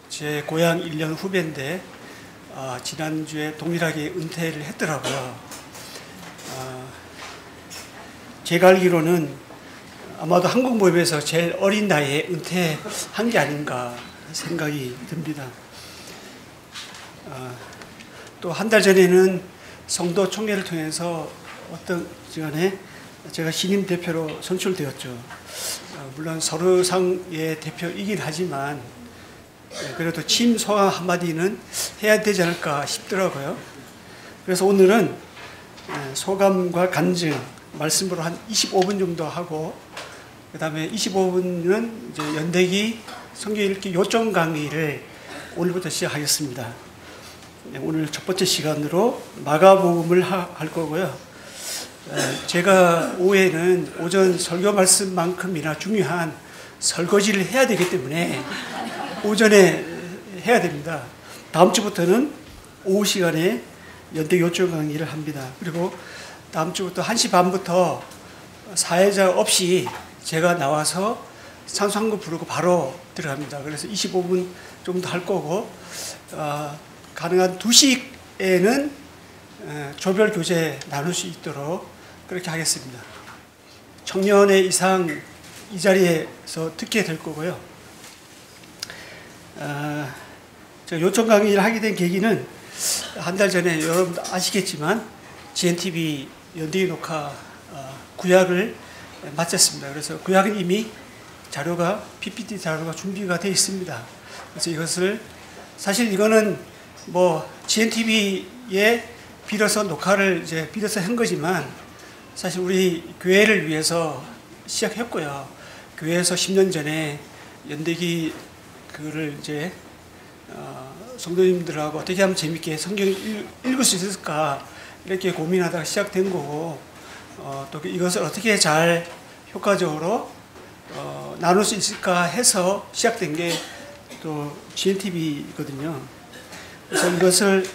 제 고향 1년 후배인데 지난주에 동일하게 은퇴를 했더라고요. 제가 알기로는 아마도 한국 모임에서 제일 어린 나이에 은퇴한 게 아닌가 생각이 듭니다. 또 한 달 전에는 성도 총회를 통해서 어떤 시간에 제가 신임 대표로 선출되었죠. 물론 서류상의 대표이긴 하지만 그래도 취임 소감 한마디는 해야 되지 않을까 싶더라고요. 그래서 오늘은 소감과 간증 말씀으로 한 25분 정도 하고, 그 다음에 25분은 이제 연대기 성경 읽기 요점 강의를 오늘부터 시작하겠습니다. 오늘 첫 번째 시간으로 마가복음을 할 거고요. 제가 오후에는 오전 설교 말씀만큼이나 중요한 설거지를 해야 되기 때문에 오전에 해야 됩니다. 다음 주부터는 오후 시간에 연대 요점 강의를 합니다. 그리고 다음 주부터 1시 반부터 사회자 없이 제가 나와서 찬송 한 곡 부르고 바로 들어갑니다. 그래서 25분 정도 할 거고, 가능한 2시에는 조별 교제 나눌 수 있도록 그렇게 하겠습니다. 청년의 이상 이 자리에서 듣게 될 거고요. 저 요청 강의를 하게 된 계기는 한 달 전에 여러분도 아시겠지만 GNTV 연대기 녹화 구약을 마쳤습니다. 그래서 구약은 이미 자료가 PPT 자료가 준비가 되어 있습니다. 그래서 이것을 사실 이거는 뭐 GNTV에 빌어서 녹화를 이제 빌어서 한 거지만 사실 우리 교회를 위해서 시작했고요. 교회에서 10년 전에 연대기 그거를 이제 성도님들하고 어떻게 하면 재밌게 성경을 읽을 수 있을까 이렇게 고민하다가 시작된 거고, 또 이것을 어떻게 잘 효과적으로 나눌 수 있을까 해서 시작된 게 또 GNTV거든요. 그래서 이것을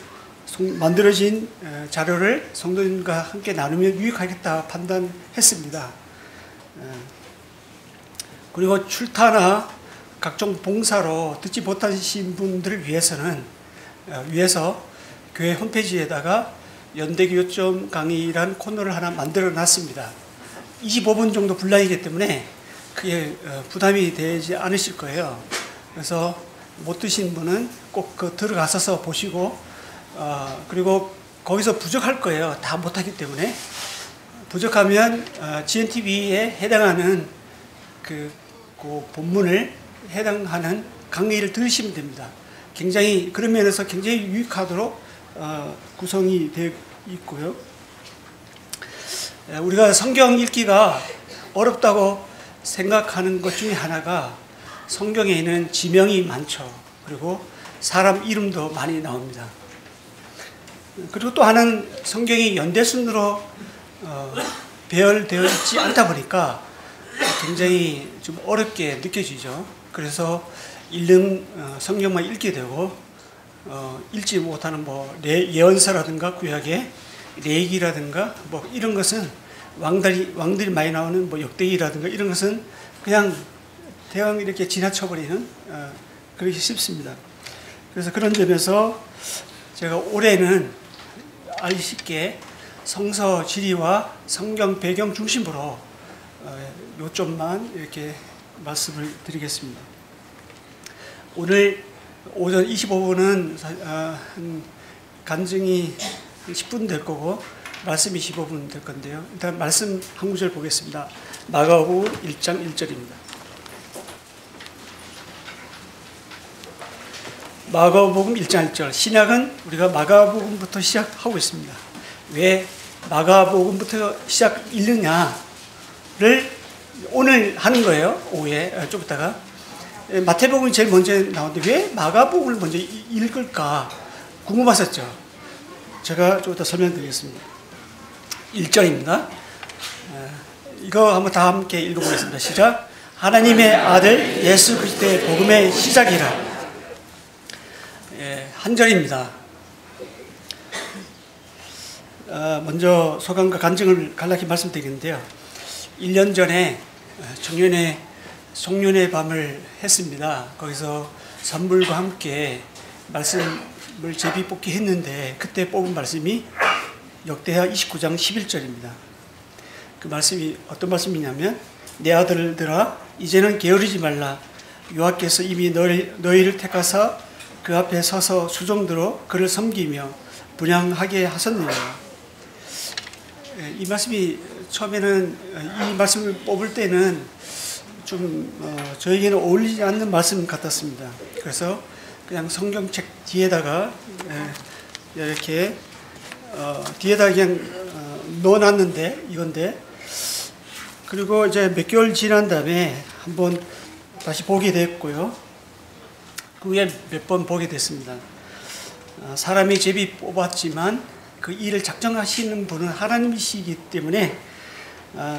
만들어진 자료를 성도님과 함께 나누면 유익하겠다 판단했습니다. 그리고 출타나 각종 봉사로 듣지 못하신 분들을 위해서 교회 홈페이지에다가 연대기 요점 강의라는 코너를 하나 만들어 놨습니다. 25분 정도 분량이기 때문에 그게 부담이 되지 않으실 거예요. 그래서 못 드신 분은 꼭 들어가셔서 보시고, 그리고 거기서 부족할 거예요. 다 못하기 때문에. 부족하면 GNTV에 해당하는 그 본문을 해당하는 강의를 들으시면 됩니다. 굉장히 그런 면에서 굉장히 유익하도록 구성이 되어 있고요. 우리가 성경 읽기가 어렵다고 생각하는 것 중에 하나가 성경에는 지명이 많죠. 그리고 사람 이름도 많이 나옵니다. 그리고 또 하나는 성경이 연대순으로 배열되어 있지 않다 보니까 굉장히 좀 어렵게 느껴지죠. 그래서 읽는 성경만 읽게 되고 읽지 못하는 뭐 예언서라든가 구약의 레위기라든가 뭐 이런 것은 왕들이 많이 나오는 뭐 역대기라든가 이런 것은 그냥 대강 이렇게 지나쳐버리는 그러기 쉽습니다. 그래서 그런 점에서 제가 올해는 알기 쉽게 성서 지리와 성경 배경 중심으로 요점만 이렇게 말씀을 드리겠습니다. 오늘 오전 25분은 간증이 10분 될 거고 말씀이 15분 될 건데요. 일단 말씀 한 구절 보겠습니다. 마가복음 1장 1절입니다. 마가복음 1장 1절. 신약은 우리가 마가복음부터 시작하고 있습니다. 왜 마가복음부터 시작 읽느냐를 오늘 하는 거예요. 오후에 좀 이따가. 마태복음이 제일 먼저 나오는데 왜 마가복음을 먼저 읽을까 궁금하셨죠? 제가 좀 이따 설명드리겠습니다. 1절입니다. 이거 한번 다 함께 읽어보겠습니다. 시작. 하나님의 아들 예수 그리스도의 복음의 시작이라. 한 절입니다. 먼저 소감과 간증을 간략히 말씀드리는데요. 1년 전에 송년회 밤을 했습니다. 거기서 선물과 함께 말씀을 제비 뽑기 했는데 그때 뽑은 말씀이 역대하 29장 11절입니다. 그 말씀이 어떤 말씀이냐면 내 아들들아 이제는 게으르지 말라. 여호와께서 이미 너희를 택하사 그 앞에 서서 수종들어 그를 섬기며 분향하게 하셨느니라. 이 말씀이 처음에는 이 말씀을 뽑을 때는 좀 저에게는 어울리지 않는 말씀 같았습니다. 그래서 그냥 성경책 뒤에다가 이렇게 뒤에다 그냥 넣어놨는데 이건데, 그리고 이제 몇 개월 지난 다음에 한번 다시 보게 됐고요. 그 후에 몇 번 보게 됐습니다. 사람이 제비 뽑았지만 그 일을 작정하시는 분은 하나님이시기 때문에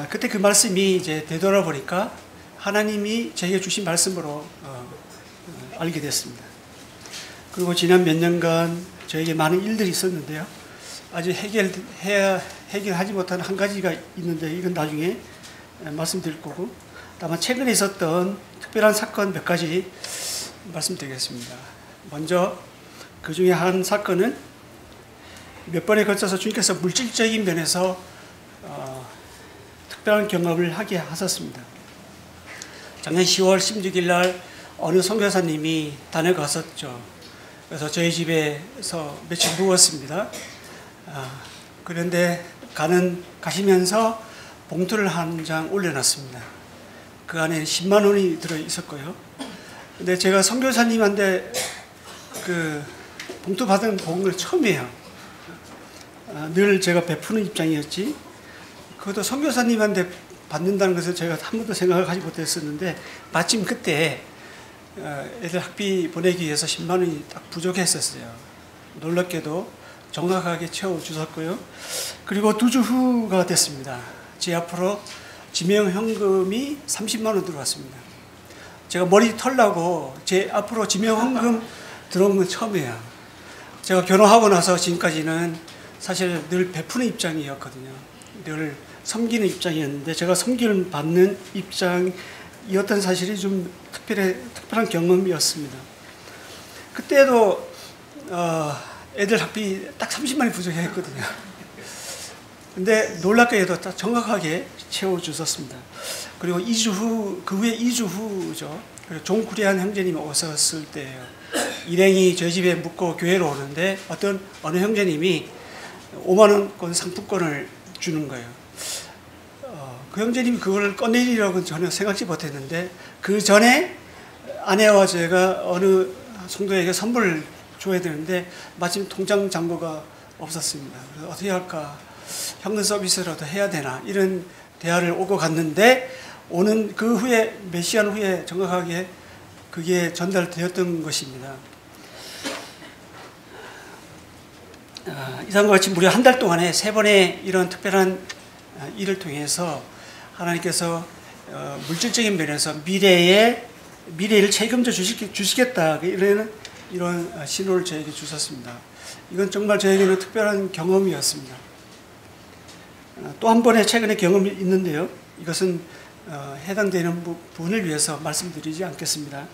그때 그 말씀이 이제 되돌아보니까 하나님이 저에게 주신 말씀으로 알게 됐습니다. 그리고 지난 몇 년간 저에게 많은 일들이 있었는데요. 아직 해결하지 못한 한 가지가 있는데 이건 나중에 말씀드릴 거고, 다만 최근에 있었던 특별한 사건 몇 가지 말씀드리겠습니다. 먼저 그 중에 한 사건은 몇 번에 걸쳐서 주님께서 물질적인 면에서 특별한 경험을 하게 하셨습니다. 작년 10월 16일 날 어느 선교사님이 다녀갔었죠. 그래서 저희 집에서 며칠 묵었습니다. 그런데 가시면서 봉투를 한 장 올려놨습니다. 그 안에 10만 원이 들어 있었고요. 근데 제가 선교사님한테 그 봉투 받은 복을 처음이에요. 늘 제가 베푸는 입장이었지. 그것도 선교사님한테 받는다는 것을 제가 한 번도 생각을 하지 못했었는데 마침 그때 애들 학비 보내기 위해서 10만 원이 딱 부족했었어요. 놀랍게도 정확하게 채워주셨고요. 그리고 2주 후가 됐습니다. 제 앞으로 지명현금이 30만 원 들어왔습니다. 제가 머리 털라고 제 앞으로 지명현금 들어온 건 처음이에요. 제가 결혼하고 나서 지금까지는 사실 늘 베푸는 입장이었거든요. 늘 섬기는 입장이었는데 제가 섬기는 받는 입장이었던 사실이 좀 특별한 경험이었습니다. 그때도 애들 학비 딱 30만 원이 부족했거든요. 근데 놀랍게도 딱 정확하게 채워주셨습니다. 그리고 2주 후, 그 후에 2주 후죠. 그리고 종구리한 형제님이 오셨을 때예요. 일행이 저희 집에 묵고 교회로 오는데 어느 형제님이 5만 원권 상품권을 주는 거예요. 그 형제님이 그걸 꺼내리라고는 전혀 생각지 못했는데 그 전에 아내와 제가 어느 성도에게 선물을 줘야 되는데 마침 통장 잔고가 없었습니다. 그래서 어떻게 할까? 현금 서비스라도 해야 되나? 이런 대화를 오고 갔는데 오는 그 후에 몇 시간 후에 정확하게 그게 전달되었던 것입니다. 이상과 같이 무려 한 달 동안에 3번의 이런 특별한 일을 통해서 하나님께서 물질적인 면에서 미래를 책임져 주시겠다 이런 신호를 저에게 주셨습니다. 이건 정말 저에게는 특별한 경험이었습니다. 또 한 번의 최근의 경험이 있는데요. 이것은 해당되는 부분을 위해서 말씀드리지 않겠습니다.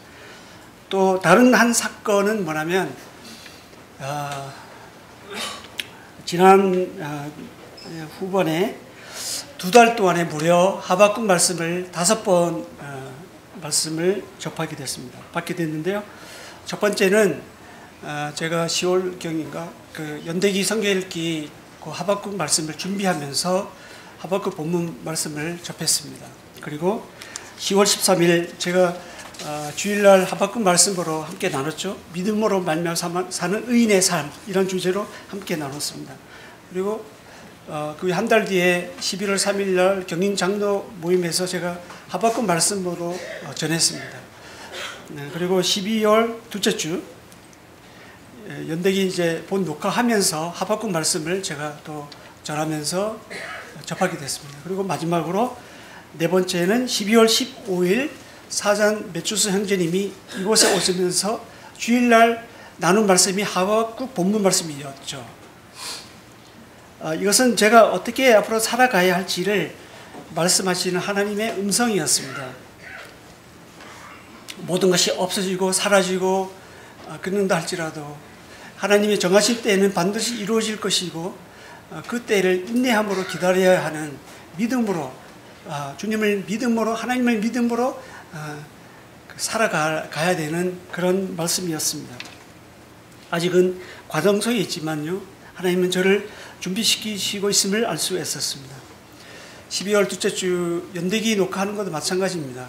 또 다른 한 사건은 뭐냐면 지난 후반에 2달 동안에 무려 하박국 말씀을 5번 말씀을 접하게 됐습니다. 받게 됐는데요. 첫 번째는 제가 10월경인가 그 연대기 성경읽기 그 하박국 말씀을 준비하면서 하박국 본문 말씀을 접했습니다. 그리고 10월 13일 제가 주일날 하박국 말씀으로 함께 나눴죠. 믿음으로 말미암아 사는 의인의 삶, 이런 주제로 함께 나눴습니다. 그리고 그 한 달 뒤에 11월 3일 날 경인 장로 모임에서 제가 하박국 말씀으로 전했습니다. 그리고 12월 둘째 주 연대기 이제 본 녹화하면서 하박국 말씀을 제가 또 전하면서 접하게 됐습니다. 그리고 마지막으로 네 번째는 12월 15일 사잔 메추스 형제님이 이곳에 오시면서 주일날 나눈 말씀이 하박국 본문 말씀이었죠. 이것은 제가 어떻게 앞으로 살아가야 할지를 말씀하시는 하나님의 음성이었습니다. 모든 것이 없어지고 사라지고 그런다 할지라도 하나님의 정하실 때에는 반드시 이루어질 것이고 그 때를 인내함으로 기다려야 하는 믿음으로 주님을 믿음으로 하나님을 믿음으로 살아가야 되는 그런 말씀이었습니다. 아직은 과정 속에 있지만요, 하나님은 저를 준비시키시고 있음을 알 수 있었습니다. 12월 둘째 주 연대기 녹화하는 것도 마찬가지입니다.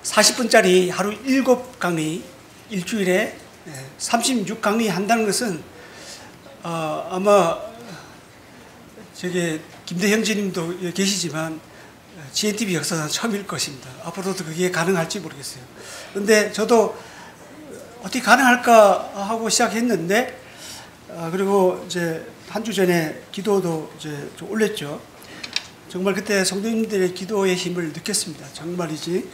40분짜리 하루 7강의, 일주일에 36강의 한다는 것은 아마 저게 김대형 지님도 계시지만 GNTV 역사상 처음일 것입니다. 앞으로도 그게 가능할지 모르겠어요. 그런데 저도 어떻게 가능할까 하고 시작했는데 그리고 이제 한 주 전에 기도도 이제 좀 올렸죠. 정말 그때 성도님들의 기도의 힘을 느꼈습니다. 정말이지.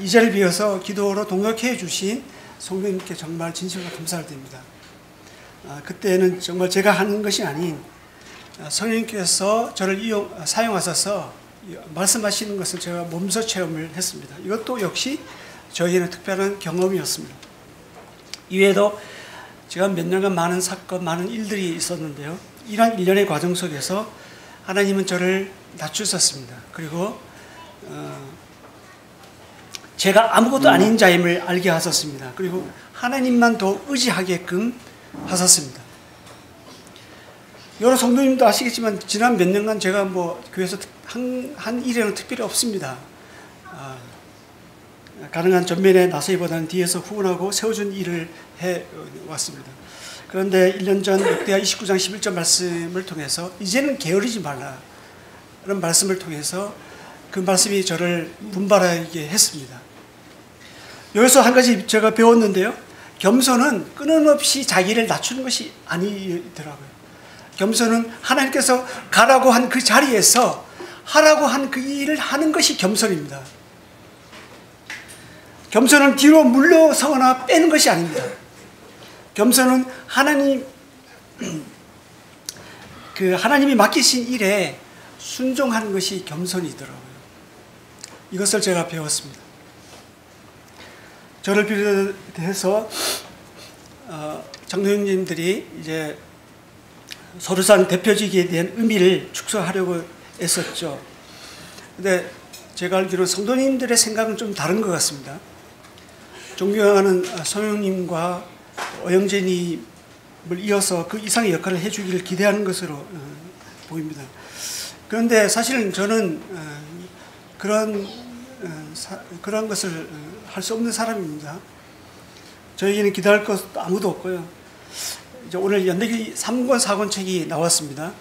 이 자리를 비워서 기도로 동역해 주신 성도님께 정말 진심으로 감사를 드립니다. 그때는 정말 제가 하는 것이 아닌 성령님께서 저를 사용하셔서 말씀하시는 것을 제가 몸소 체험을 했습니다. 이것도 역시 저에게는 특별한 경험이었습니다. 이외에도 제가 몇 년간 많은 사건, 많은 일들이 있었는데요. 이런 일련의 과정 속에서 하나님은 저를 낮추셨습니다. 그리고 제가 아무것도 아닌 자임을 알게 하셨습니다. 그리고 하나님만 더 의지하게끔 하셨습니다. 여러 성도님도 아시겠지만 지난 몇 년간 제가 뭐 교회에서 한 일에는 특별히 없습니다. 가능한 전면에 나서기보다는 뒤에서 후원하고 세워준 일을 해왔습니다. 그런데 1년 전 역대하 29장 11절 말씀을 통해서 이제는 게으르지 말라 라는 말씀을 통해서 그 말씀이 저를 분발하게 했습니다. 여기서 한 가지 제가 배웠는데요. 겸손은 끊임없이 자기를 낮추는 것이 아니더라고요. 겸손은 하나님께서 가라고 한 그 자리에서 하라고 한 그 일을 하는 것이 겸손입니다. 겸손은 뒤로 물러서거나 빼는 것이 아닙니다. 겸손은 하나님이 맡기신 일에 순종하는 것이 겸손이더라고요. 이것을 제가 배웠습니다. 저를 비롯해서 장로님들이 이제 서루산 대표직에 대한 의미를 축소하려고 애썼죠. 근데 제가 알기로 성도님들의 생각은 좀 다른 것 같습니다. 존경하는 성령님과 어영재님을 이어서 그 이상의 역할을 해주기를 기대하는 것으로 보입니다. 그런데 사실은 저는 그런 것을 할 수 없는 사람입니다. 저에게는 기대할 것도 아무도 없고요. 이제 오늘 연대기 3권 4권 책이 나왔습니다.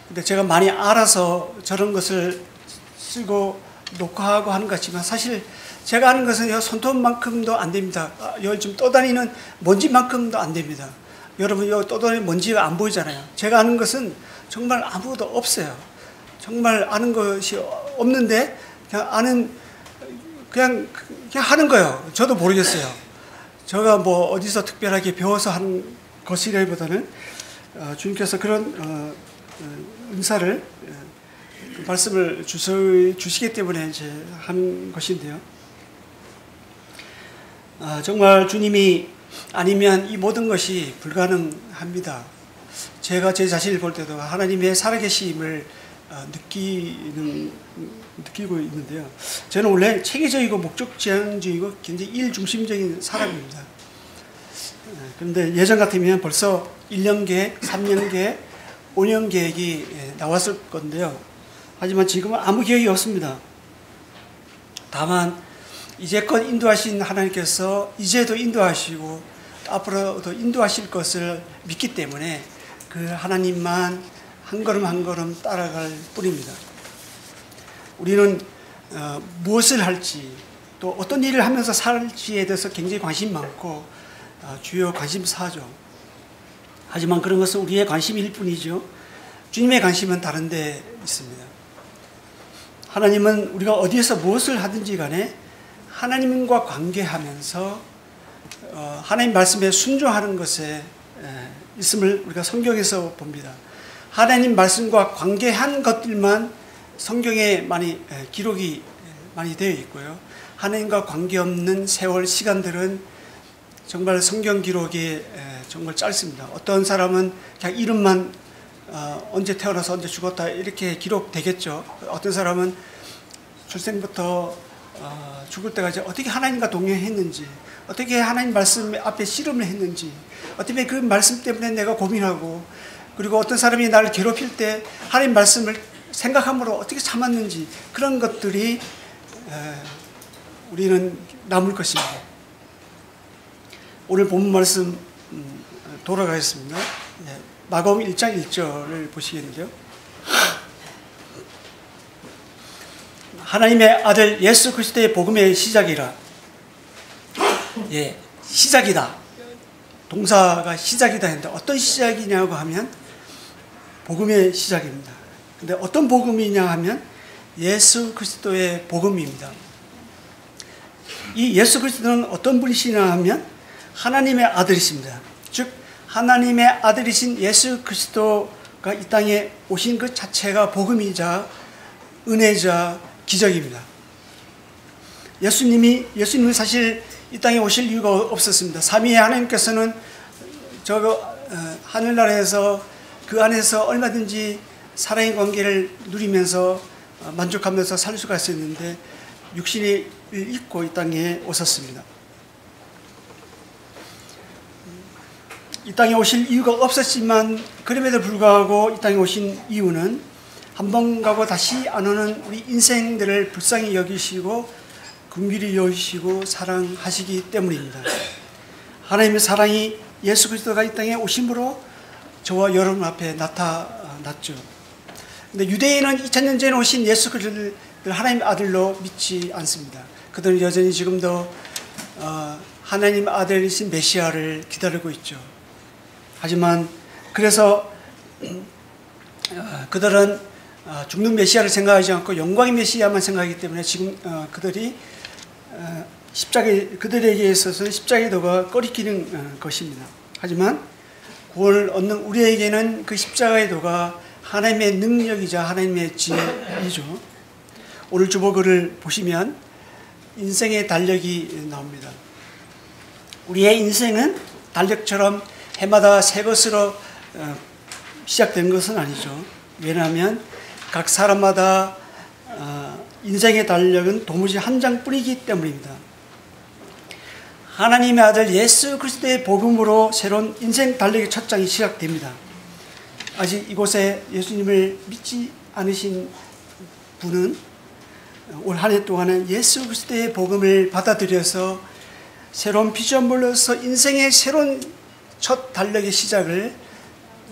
근데 제가 많이 알아서 저런 것을 쓰고 녹화하고 하는 것 같지만 사실 제가 아는 것은 손톱만큼도 안 됩니다. 여기 좀 떠다니는 먼지만큼도 안 됩니다. 여러분 여기 떠다니는 먼지가 안 보이잖아요. 제가 아는 것은 정말 아무도 없어요. 정말 아는 것이 없는데 그냥 하는 거예요. 저도 모르겠어요. 제가 뭐 어디서 특별하게 배워서 하는 것이라기보다는 주님께서 그런 은사를 말씀을 주시기 때문에 이제 하는 것인데요. 정말 주님이 아니면 이 모든 것이 불가능합니다. 제가 제 자신을 볼 때도 하나님의 살아계심을 느끼고 있는데요. 저는 원래 체계적이고 목적지향적이고 굉장히 일중심적인 사람입니다. 그런데 예전 같으면 벌써 1년 계획, 3년 계획, 5년 계획이 나왔을 건데요. 하지만 지금은 아무 계획이 없습니다. 다만 이제껏 인도하신 하나님께서 이제도 인도하시고 앞으로도 인도하실 것을 믿기 때문에 그 하나님만 한 걸음 한 걸음 따라갈 뿐입니다. 우리는 무엇을 할지 또 어떤 일을 하면서 살지에 대해서 굉장히 관심 많고 주요 관심사죠. 하지만 그런 것은 우리의 관심일 뿐이죠. 주님의 관심은 다른 데 있습니다. 하나님은 우리가 어디에서 무엇을 하든지 간에 하나님과 관계하면서 하나님 말씀에 순종하는 것에 있음을 우리가 성경에서 봅니다. 하나님 말씀과 관계한 것들만 성경에 많이 기록이 많이 되어 있고요. 하나님과 관계없는 세월 시간들은 정말 성경 기록이 정말 짧습니다. 어떤 사람은 그냥 이름만 언제 태어나서 언제 죽었다 이렇게 기록되겠죠. 어떤 사람은 출생부터 죽을 때까지 어떻게 하나님과 동행했는지, 어떻게 하나님 말씀 앞에 씨름을 했는지, 어떻게 그 말씀 때문에 내가 고민하고, 그리고 어떤 사람이 나를 괴롭힐 때 하나님 말씀을 생각함으로 어떻게 참았는지, 그런 것들이 우리는 남을 것입니다. 오늘 본문 말씀 돌아가겠습니다. 마가복음 1장 1절을 보시겠는데요. 하나님의 아들 예수 그리스도의 복음의 시작이라. 시작이다. 동사가 시작이다 했는데 어떤 시작이냐고 하면 복음의 시작입니다. 근데 어떤 복음이냐 하면 예수 그리스도의 복음입니다. 이 예수 그리스도는 어떤 분이시냐 하면 하나님의 아들이십니다. 즉 하나님의 아들이신 예수 그리스도가 이 땅에 오신 것 자체가 복음이자 은혜자 기적입니다. 예수님은 사실 이 땅에 오실 이유가 없었습니다. 삼위의 하나님께서는 하늘나라에서 그 안에서 얼마든지 사랑의 관계를 누리면서 만족하면서 살 수가 있었는데 육신을 입고 이 땅에 오셨습니다. 이 땅에 오실 이유가 없었지만 그럼에도 불구하고 이 땅에 오신 이유는 한 번 가고 다시 안 오는 우리 인생들을 불쌍히 여기시고 긍휼히 여기시고 사랑하시기 때문입니다. 하나님의 사랑이 예수 그리스도가 이 땅에 오심으로 저와 여러분 앞에 나타났죠. 근데 유대인은 2000년 전에 오신 예수 그리스도를 하나님의 아들로 믿지 않습니다. 그들은 여전히 지금도 하나님의 아들이신 메시아를 기다리고 있죠. 하지만 그래서 그들은 죽는 메시아를 생각하지 않고 영광의 메시아만 생각하기 때문에 지금 그들이 그들에게 있어서 십자가의 도가 꺼리끼는 것입니다. 하지만 구원을 얻는 우리에게는 그 십자가의 도가 하나님의 능력이자 하나님의 지혜이죠. 오늘 주보글을 보시면 인생의 달력이 나옵니다. 우리의 인생은 달력처럼 해마다 새 것으로 시작된 것은 아니죠. 왜냐하면 각 사람마다 인생의 달력은 도무지 한 장뿐이기 때문입니다. 하나님의 아들 예수 그리스도의 복음으로 새로운 인생 달력의 첫 장이 시작됩니다. 아직 이곳에 예수님을 믿지 않으신 분은 올 한 해 동안은 예수 그리스도의 복음을 받아들여서 새로운 피조물로서 인생의 새로운 첫 달력의 시작을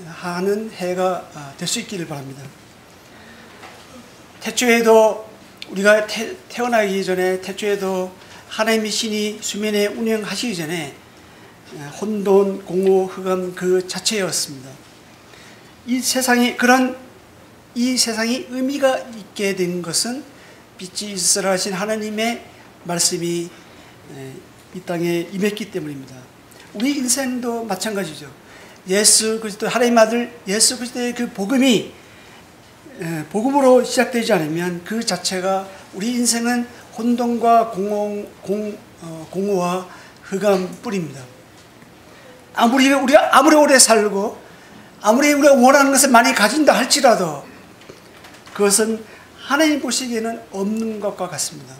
하는 해가 될 수 있기를 바랍니다. 태초에도 우리가 태어나기 전에 태초에도 하나님의 신이 수면에 운행하시기 전에 혼돈, 공허, 흑암 그 자체였습니다. 이 세상이 의미가 있게 된 것은 빛이 있으라 하신 하나님의 말씀이 이 땅에 임했기 때문입니다. 우리 인생도 마찬가지죠. 예수 그리스도 하나님 아들 예수 그리스도의 그 복음이 복음으로 시작되지 않으면 그 자체가 우리 인생은 혼돈과 공허와 흑암뿐입니다. 아무리 오래 살고 아무리 우리가 원하는 것을 많이 가진다 할지라도 그것은 하나님 보시기에는 없는 것과 같습니다.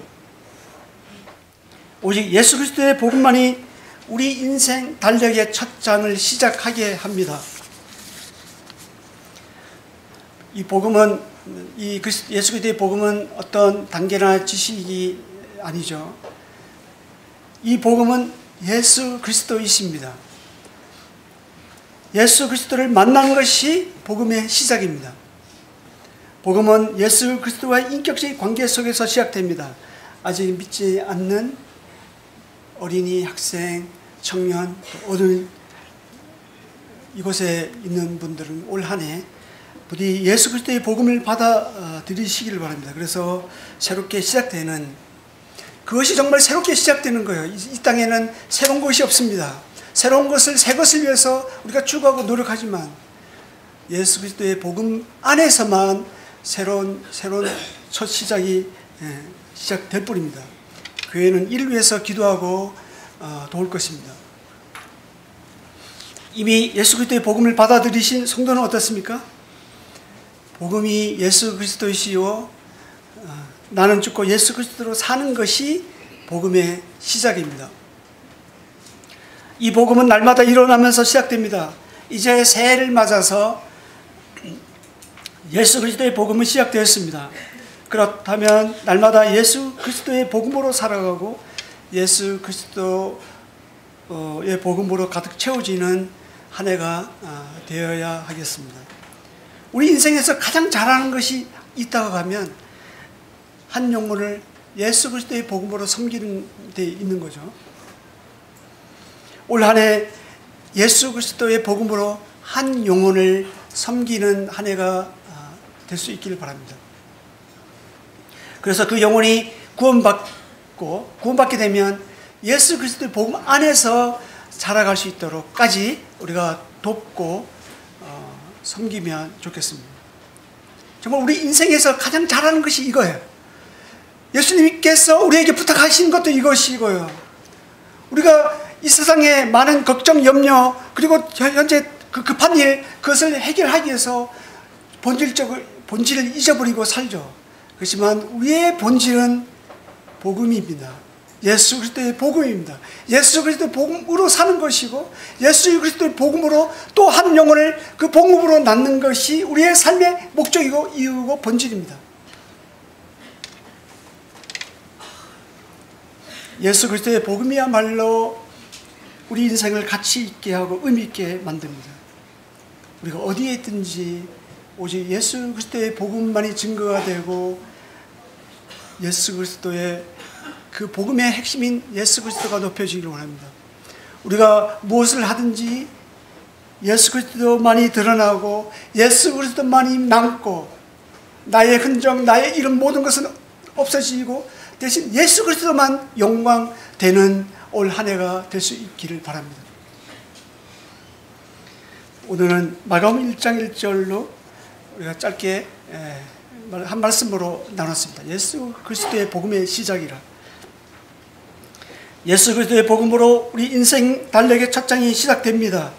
오직 예수 그리스도의 복음만이 우리 인생 달력의 첫 장을 시작하게 합니다. 이 복음은 예수 그리스도의 복음은 어떤 단계나 지식이 아니죠. 이 복음은 예수 그리스도이십니다. 예수 그리스도를 만난 것이 복음의 시작입니다. 복음은 예수 그리스도와의 인격적인 관계 속에서 시작됩니다. 아직 믿지 않는 어린이, 학생, 청년, 오늘 이곳에 있는 분들은 올 한 해 부디 예수 그리스도의 복음을 받아들이시기를 바랍니다. 그래서 새롭게 시작되는 그것이 정말 새롭게 시작되는 거예요. 이 땅에는 새로운 것이 없습니다. 새로운 것을 새 것을 위해서 우리가 추구하고 노력하지만 예수 그리스도의 복음 안에서만 새로운 첫 시작이 시작될 뿐입니다. 교회는 이를 위해서 기도하고 도울 것입니다. 이미 예수 그리스도의 복음을 받아들이신 성도는 어떻습니까? 복음이 예수 그리스도이시요 나는 죽고 예수 그리스도로 사는 것이 복음의 시작입니다. 이 복음은 날마다 일어나면서 시작됩니다. 이제 새해를 맞아서 예수 그리스도의 복음은 시작되었습니다. 그렇다면 날마다 예수 그리스도의 복음으로 살아가고 예수 그리스도의 복음으로 가득 채워지는 한 해가 되어야 하겠습니다. 우리 인생에서 가장 잘하는 것이 있다고 하면 한 영혼을 예수 그리스도의 복음으로 섬기는 데 있는 거죠. 올 한 해 예수 그리스도의 복음으로 한 영혼을 섬기는 한 해가 될 수 있기를 바랍니다. 그래서 그 영혼이 구원받게 되면 예수 그리스도의 복음 안에서 살아갈 수 있도록까지 우리가 돕고 섬기면 좋겠습니다. 정말 우리 인생에서 가장 잘하는 것이 이거예요. 예수님께서 우리에게 부탁하신 것도 이것이고요. 우리가 이 세상에 많은 걱정, 염려, 그리고 현재 그 급한 일, 그것을 해결하기 위해서 본질을 잊어버리고 살죠. 그렇지만 우리의 본질은 복음입니다. 예수 그리스도의 복음입니다. 예수 그리스도의 복음으로 사는 것이고 예수 그리스도의 복음으로 또 한 영혼을 그 복음으로 낳는 것이 우리의 삶의 목적이고 이유고 본질입니다. 예수 그리스도의 복음이야말로 우리 인생을 가치 있게 하고 의미 있게 만듭니다. 우리가 어디에 있든지 오직 예수 그리스도의 복음만이 증거가 되고 예수 그리스도의 그 복음의 핵심인 예수 그리스도가 높여지기를 원합니다. 우리가 무엇을 하든지 예수 그리스도만이 드러나고 예수 그리스도만이 남고 나의 흔적, 나의 이름 모든 것은 없어지고 대신 예수 그리스도만 영광되는 올 한 해가 될 수 있기를 바랍니다. 오늘은 마가복음 1장 1절로 우리가 짧게 한 말씀으로 나눴습니다. 예수 그리스도의 복음의 시작이라. 예수 그리스도의 복음으로 우리 인생 달력의 첫 장이 시작됩니다.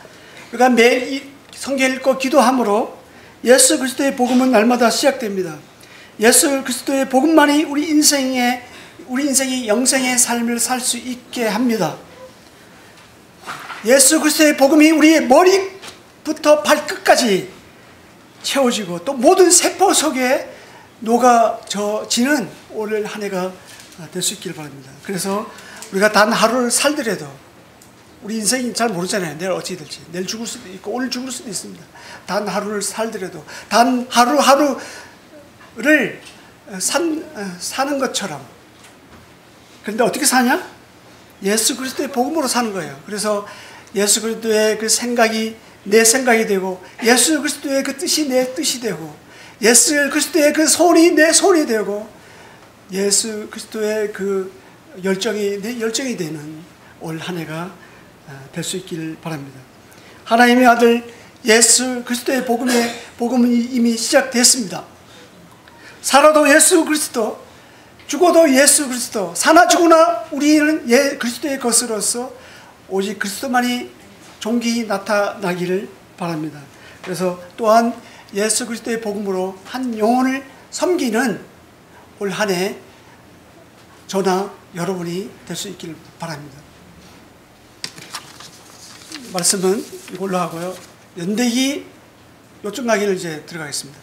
우리가 매일 성경 읽고 기도함으로 예수 그리스도의 복음은 날마다 시작됩니다. 예수 그리스도의 복음만이 우리 인생이 영생의 삶을 살 수 있게 합니다. 예수 그리스도의 복음이 우리의 머리부터 발끝까지 채워지고 또 모든 세포 속에 녹아지는 올 한 해가 될 수 있기를 바랍니다. 그래서 우리가 단 하루를 살더라도 우리 인생이 잘 모르잖아요. 내일 어찌 될지. 내일 죽을 수도 있고 오늘 죽을 수도 있습니다. 단 하루를 살더라도 단 하루하루를 사는 것처럼. 그런데 어떻게 사냐? 예수 그리스도의 복음으로 사는 거예요. 그래서 예수 그리스도의 그 생각이 내 생각이 되고 예수 그리스도의 그 뜻이 내 뜻이 되고 예수 그리스도의 그 손이 내 손이 되고 예수 그리스도의 그 열정이 내 열정이 되는 올 한 해가 될 수 있기를 바랍니다. 하나님의 아들 예수 그리스도의 복음은 이미 시작됐습니다. 살아도 예수 그리스도, 죽어도 예수 그리스도, 사나 죽으나 우리는 그리스도의 것으로서 오직 그리스도만이 존귀히 나타나기를 바랍니다. 그래서 또한 예수 그리스도의 복음으로 한 영혼을 섬기는 올 한 해 저나 여러분이 될 수 있기를 바랍니다. 말씀은 이걸로 하고요. 연대기 요점 강의를 이제 들어가겠습니다.